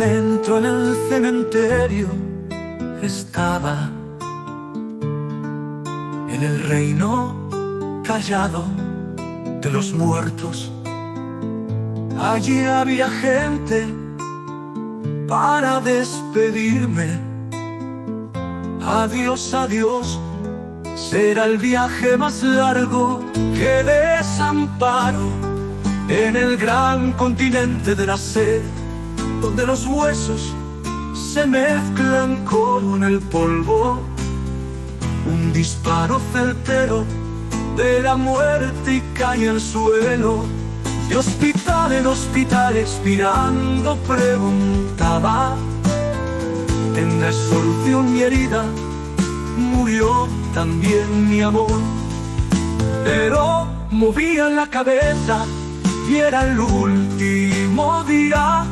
adentro en el cementerio estaba, en el reino callado de los muertos. Allí había gente para despedirme. Adiós, adiós, será el viaje más largo que desamparo en el gran continente de la sed, donde los huesos se mezclan con el polvo. Un disparo certero de la muerte y cae al suelo. De hospital en hospital expirando preguntaba: ¿tendrá solución mi herida? Murió también mi amor. Pero movía la cabeza y era el último día.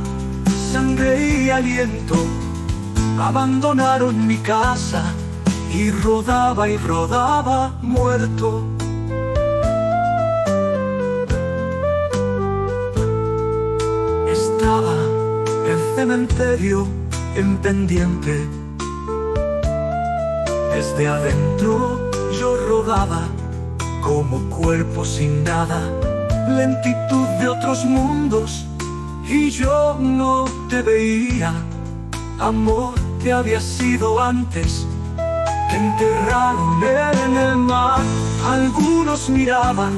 Sangre y aliento abandonaron mi casa y rodaba muerto. Estaba el cementerio en pendiente. Desde adentro yo rodaba como cuerpo sin nada, lentitud de otros mundos, y yo no te veía. Amor, te había sido antes. Te enterraron en el mar. Algunos miraban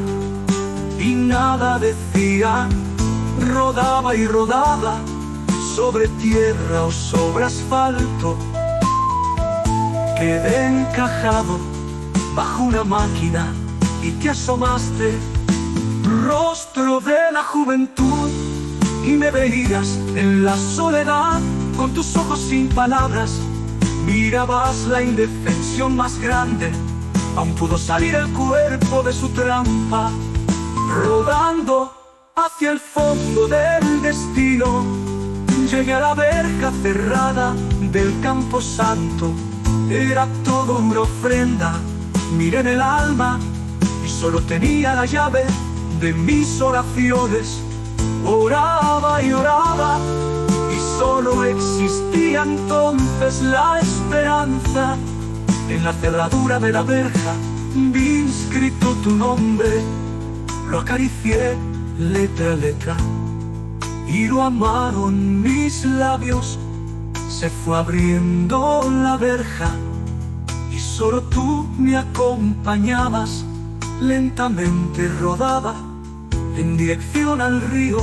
y nada decían. Rodaba y rodaba sobre tierra o sobre asfalto. Quedé encajado bajo una máquina y te asomaste, rostro de la juventud, y me veías en la soledad. Con tus ojos sin palabras mirabas la indefensión más grande. Aún pudo salir el cuerpo de su trampa, rodando hacia el fondo del destino. Llegué a la verja cerrada del camposanto. Era todo una ofrenda. Miré en el alma y solo tenía la llave de mis oraciones. Oraba y oraba, y solo existía entonces la esperanza. En la cerradura de la verja vi inscrito tu nombre. Lo acaricié letra a letra y lo amaron mis labios. Se fue abriendo la verja y solo tú me acompañabas. Lentamente rodaba en dirección al río.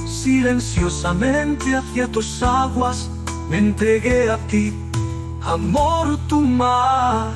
Silenciosamente hacia tus aguas me entregué a ti, amor, tu mar.